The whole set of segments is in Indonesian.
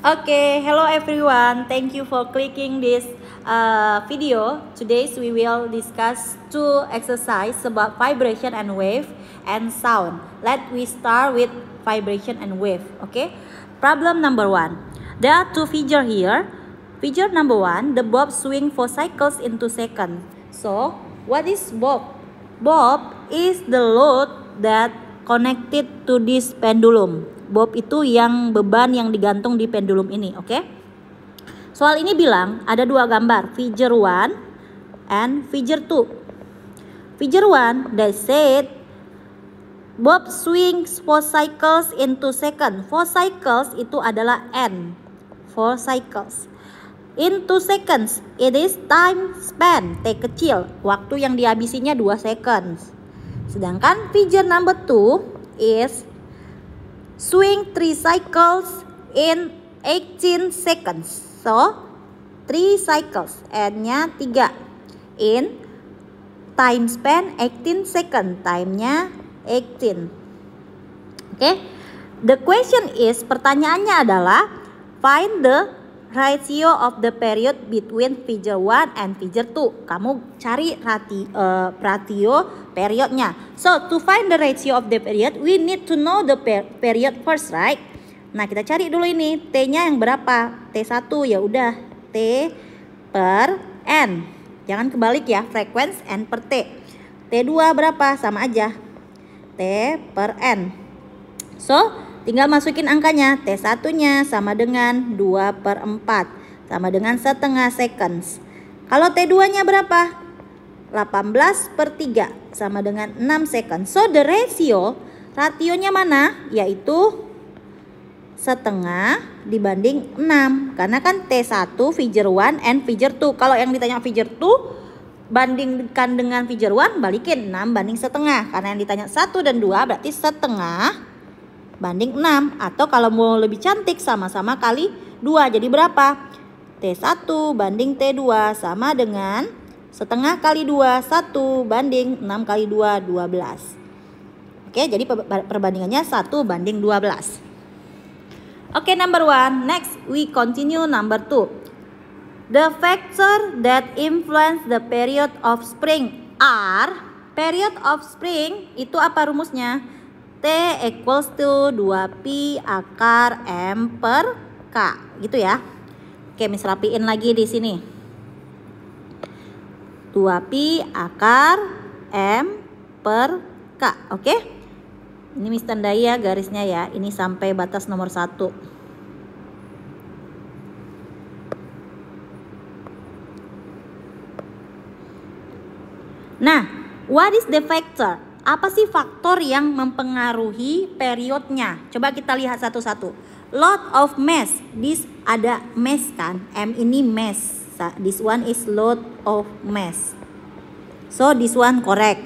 Okay, hello everyone. Thank you for clicking this video. Today we will discuss two exercise about vibration and wave and sound. Let we start with vibration and wave. Okay. Problem number 1. There are two figure here. Figure number 1, the bob swing 4 cycles in 2 seconds. So, what is bob? Bob is the load that connected to this pendulum. Bob itu yang beban yang digantung di pendulum ini, oke? Soal ini bilang ada dua gambar, figure 1 and figure 2. Figure 1, they said bob swings 4 cycles in 2 seconds. 4 cycles itu adalah N. 4 cycles. In 2 seconds, it is time span, T kecil, waktu yang dihabisinya 2 seconds. Sedangkan figure number 2 is swing 3 cycles in 18 seconds. So, 3 cycles, N-nya 3. In time span 18 second, time-nya 18. Okay? The question is, pertanyaannya adalah find the ratio of the period between figure 1 and figure 2. Kamu cari ratio periodnya. So, to find the ratio of the period, we need to know the period first, right? Nah, kita cari dulu ini, T-nya yang berapa? T1, ya udah, T per N. Jangan kebalik ya, frequency N per T. T2 berapa? Sama aja, T per N. So, tinggal masukin angkanya. T1-nya sama dengan 2/4. Sama dengan setengah seconds. Kalau T2-nya berapa? 18/3. Sama dengan 6 second. So, the rasionya mana? Yaitu setengah dibanding 6. Karena kan T1 figure 1 and figure 2. Kalau yang ditanya figure 2, bandingkan dengan figure 1, balikin 6 banding setengah. Karena yang ditanya 1 dan 2 berarti setengah banding 6. Atau kalau mau lebih cantik, sama-sama kali 2. Jadi berapa? T1 banding T2 sama dengan setengah kali 2, 1 banding 6 kali 2, 12. Oke, jadi perbandingannya 1 banding 12. Oke, number 1. Next, we continue number 2. The factor that influence the period of spring are, period of spring itu apa rumusnya? T equals to 2pi akar M per K, gitu ya. Oke, Miss rapiin lagi di sini. 2pi akar M per K, oke? Ini Miss tandai ya garisnya ya. Ini sampai batas nomor 1. Nah, what is the factor? Apa sih faktor yang mempengaruhi periodnya? Coba kita lihat satu-satu. Load of mass. This ada mass kan? M ini mass. This one is load of mass. So this one correct.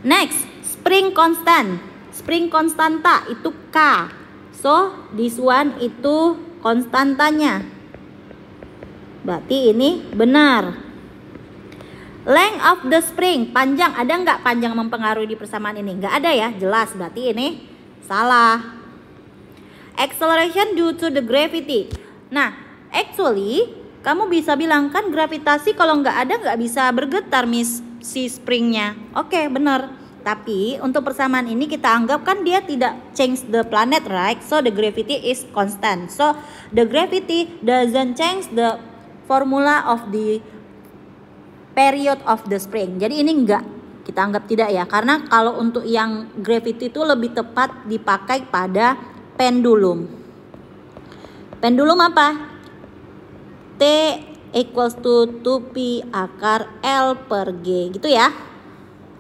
Next, spring constant. Spring konstanta itu K. So this one itu konstantanya. Berarti ini benar. Length of the spring, panjang, ada nggak panjang mempengaruhi di persamaan ini? Nggak ada ya, jelas, berarti ini salah. Acceleration due to the gravity. Nah, actually kamu bisa bilang kan gravitasi kalau nggak ada nggak bisa bergetar Miss si springnya. Oke, bener. Tapi untuk persamaan ini kita anggap kan dia tidak change the planet, right? So the gravity is constant. So the gravity doesn't change the formula of the period of the spring. Jadi ini enggak, kita anggap tidak ya. Karena kalau untuk yang gravity itu lebih tepat dipakai pada pendulum. Pendulum apa? T equals to 2pi akar L per G, gitu ya.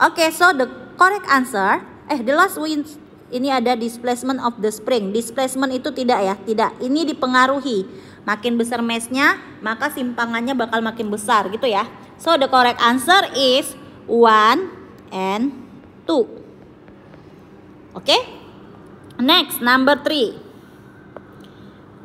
Oke, so the correct answer, the last one, ini ada displacement of the spring. Displacement itu tidak ya, tidak. Ini dipengaruhi. Makin besar massnya, maka simpangannya bakal makin besar, gitu ya. So the correct answer is 1 and 2. Okay. Next, number 3.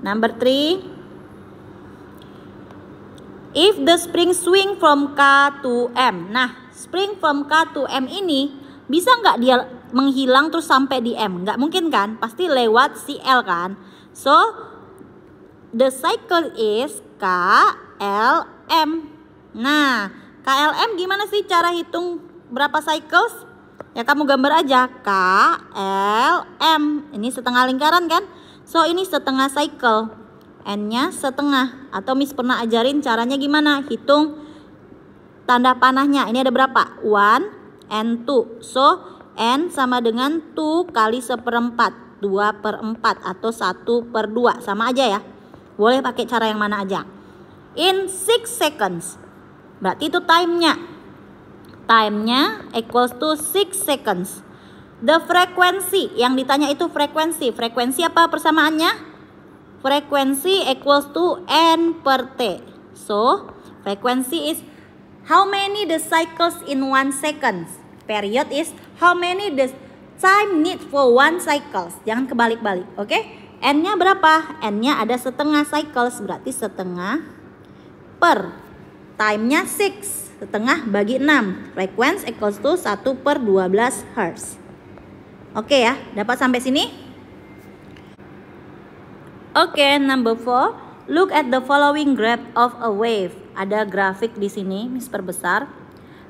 Number 3. If the spring swing from K to M. Nah, spring from K to M ini bisa nggak dia menghilang terus sampai di M? Nggak mungkin kan? Pasti lewat si L kan? So, the cycle is KLM. Nah, KLM gimana sih cara hitung berapa cycles? Ya kamu gambar aja KLM. Ini setengah lingkaran kan? So ini setengah cycle. N-nya setengah. Atau Miss pernah ajarin caranya gimana? Hitung tanda panahnya. Ini ada berapa? 1 and 2. So N sama dengan 2 kali 1/4. 2/4 atau 1/2. Sama aja ya. Boleh pakai cara yang mana aja. In 6 seconds. Berarti itu time-nya. Time-nya equals to 6 seconds. The frequency, yang ditanya itu frekuensi. Frekuensi apa persamaannya? Frekuensi equals to N per T. So, frekuensi is how many the cycles in 1 second. Period is how many the time need for 1 cycles. Jangan kebalik-balik, oke? N-nya berapa? N-nya ada setengah cycles, berarti setengah per. Time-nya 6. Setengah bagi 6. Frequency equals to 1/12 Hz. Oke ya, dapat sampai sini? Oke, number 4. Look at the following graph of a wave. Ada grafik di sini, Miss perbesar.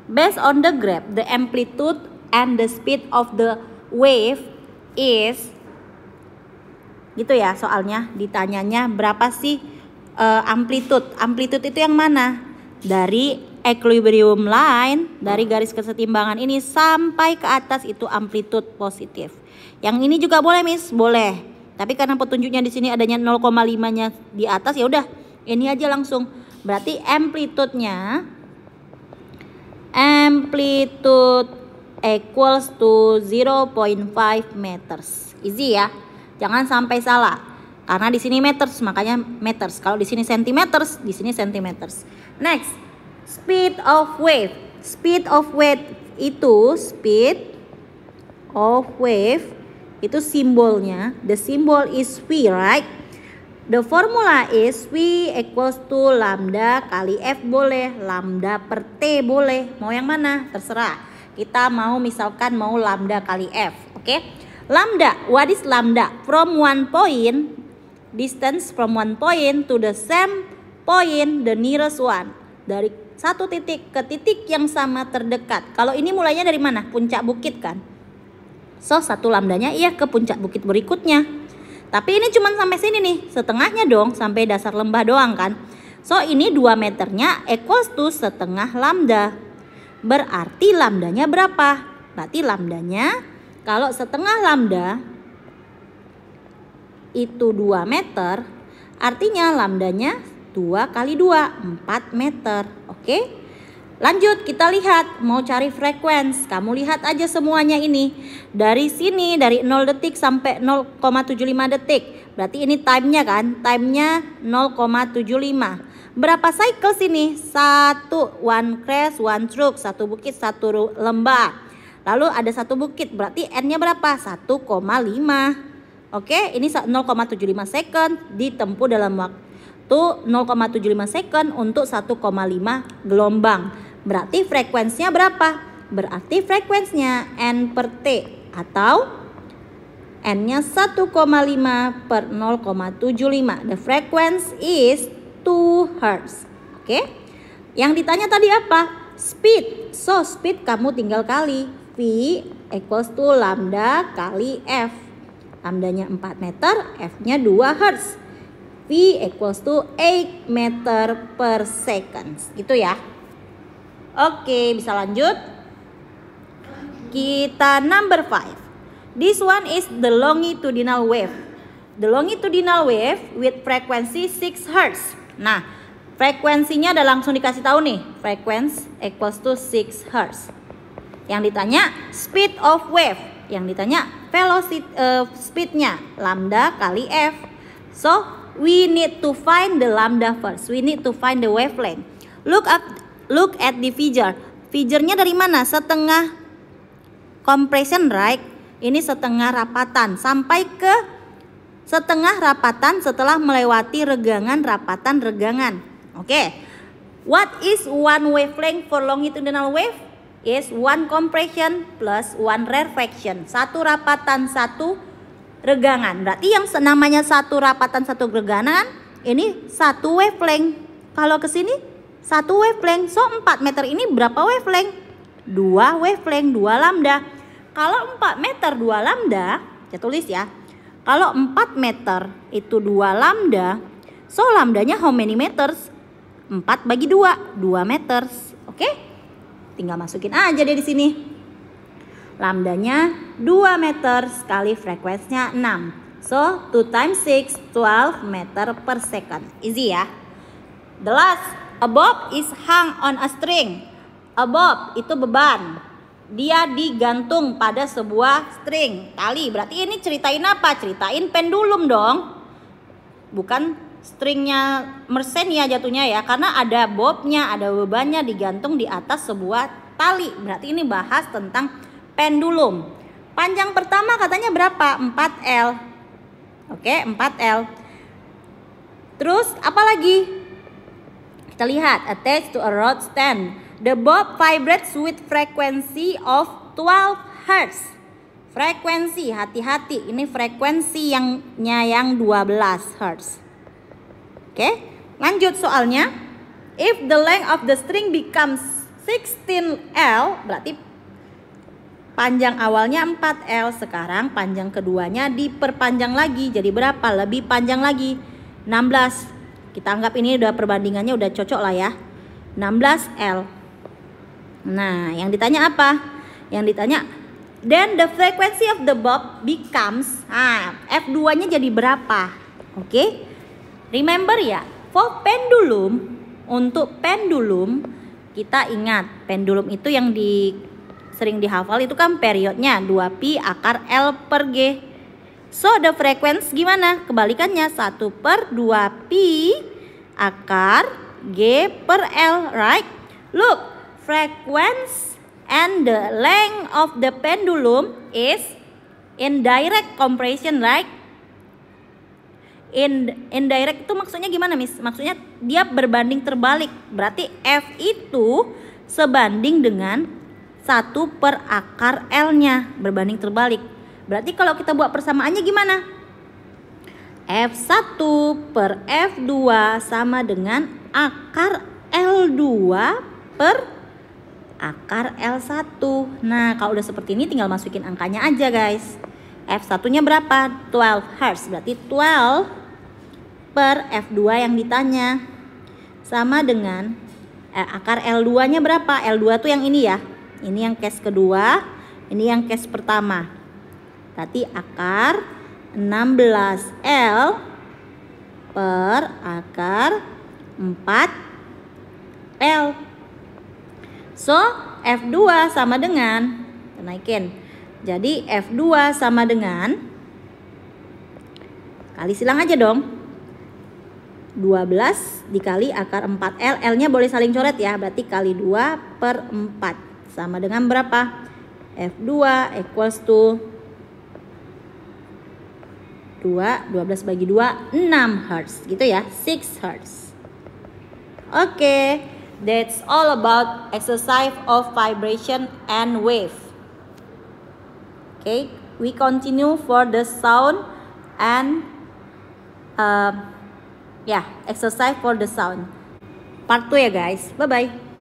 Based on the graph, the amplitude and the speed of the wave is, gitu ya soalnya, ditanyanya berapa sih amplitude. Amplitude itu yang mana? Dari equilibrium line, dari garis kesetimbangan ini sampai ke atas itu amplitude positif. Yang ini juga boleh Miss, boleh. Tapi karena petunjuknya di sini adanya 0,5-nya di atas, ya udah ini aja langsung. Berarti amplitude-nya equals to 0.5 meters. Easy ya. Jangan sampai salah. Karena di sini meters, makanya meters. Kalau di sini centimeters, di sini centimeters. Next, speed of wave. Speed of wave itu itu simbolnya. The symbol is V, right? The formula is V equals to lambda kali F boleh, lambda per T boleh. Mau yang mana? Terserah. Kita mau misalkan mau lambda kali F, oke? Lambda, what is lambda? From one point, distance from one point to the same point, the nearest one. Dari satu titik ke titik yang sama terdekat. Kalau ini mulainya dari mana? Puncak bukit kan? So, satu lambdanya iya ke puncak bukit berikutnya. Tapi ini cuma sampai sini nih, setengahnya dong, sampai dasar lembah doang kan. So, ini 2 meternya equals to setengah lambda. Berarti lambdanya berapa? Berarti lambdanya, kalau setengah lambda itu 2 meter, artinya lambdanya 2 kali 2, 4 meter. Oke? Lanjut, kita lihat. Mau cari frekuensi. Kamu lihat aja semuanya ini. Dari sini, dari 0 detik sampai 0,75 detik. Berarti ini time-nya kan? Time-nya 0,75. Berapa cycle sini? 1, one crash, one stroke. 1 bukit, 1 lembah. Lalu ada 1 bukit. Berarti N-nya berapa? 1,5. Oke, ini 0,75 second ditempuh dalam waktu 0,75 second untuk 1,5 gelombang. Berarti frekuensinya berapa? Berarti frekuensinya N per T atau N-nya 1,5 per 0,75. The frequency is 2 Hz. Oke? Yang ditanya tadi apa? Speed. So, speed kamu tinggal kali. V equals to lambda kali F. Lambdanya 4 meter, F-nya 2 Hz. V equals to 8 meter per second. Gitu ya. Oke, bisa lanjut. Kita number 5. This one is the longitudinal wave. The longitudinal wave with frequency 6 Hz. Nah, frekuensinya udah langsung dikasih tahu nih. Frequency equals to 6 Hz. Yang ditanya speed of wave. Yang ditanya velocity speednya lambda kali F. So, we need to find the lambda first. We need to find the wavelength. Look at the figure. Figure-nya dari mana? Setengah compression, right? Ini setengah rapatan. Sampai ke setengah rapatan setelah melewati regangan, rapatan, regangan. Oke. What is one wavelength for longitudinal wave? Is one compression plus one rarefaction. 1 rapatan, 1 regangan. Berarti yang namanya 1 rapatan, 1 regangan ini 1 wavelength. Kalau ke sini 1 wavelength. So 4 meter ini berapa wavelength? 2 wavelength, 2 lambda. Kalau 4 meter 2 lambda, saya tulis ya. Kalau 4 meter itu 2 lambda, so lambdanya how many meters? 4 bagi 2, 2 meters. Oke? Tinggal masukin aja deh di sini. Lambdanya 2 meter sekali frekuensinya 6. So 2 times 6, 12 meter per second. Easy ya. The last, a bob is hung on a string. A bob itu beban. Dia digantung pada sebuah string tali. Berarti ini ceritain apa? Ceritain pendulum dong. Bukan stringnya mesin ya jatuhnya ya. Karena ada bobnya, ada bebannya digantung di atas sebuah tali. Berarti ini bahas tentang pendulum. Panjang pertama katanya berapa? 4L. Oke, 4L. Terus apa lagi? Kita lihat, attached to a rod stand. The bob vibrates with frequency of 12 Hz. Frekuensi, hati-hati, ini frekuensi yang 12 Hz. Oke, lanjut soalnya. If the length of the string becomes 16L, berarti panjang awalnya 4L, sekarang panjang keduanya diperpanjang lagi. Jadi berapa? Lebih panjang lagi, 16. Kita anggap ini udah perbandingannya udah cocok lah ya. 16L. Nah, yang ditanya apa? Yang ditanya, then the frequency of the bob becomes, F2-nya jadi berapa? Oke? Remember ya, for pendulum, untuk pendulum, kita ingat, pendulum itu yang sering dihafal itu kan periodnya 2pi akar L per G. So, the frequency gimana? Kebalikannya, 1/2pi akar G per L, right? Look. Frequency and the length of the pendulum is in direct comparison, right? Indirect itu maksudnya gimana, Miss? Maksudnya dia berbanding terbalik. Berarti F itu sebanding dengan 1 per akar L-nya, berbanding terbalik. Berarti kalau kita buat persamaannya gimana? F1 per F2 sama dengan akar L2 per akar L1. Nah, kalau udah seperti ini tinggal masukin angkanya aja, guys. F1-nya berapa? 12 Hz. Berarti 12 per F2 yang ditanya. Sama dengan akar L2-nya berapa? L2 tuh yang ini ya. Ini yang case kedua, ini yang case pertama. Berarti akar 16L per akar 4L. So, F2 sama dengan, naikin. Jadi F2 sama dengan, kali silang aja dong. 12 dikali akar 4L. L-nya boleh saling coret ya. Berarti kali 2/4. Sama dengan berapa? F2 equals to 12 bagi 2, 6 Hz. Gitu ya, 6 Hz. Oke. That's all about exercise of vibration and wave. Okay, we continue for the sound and exercise for the sound. Part 2 ya guys. Bye bye.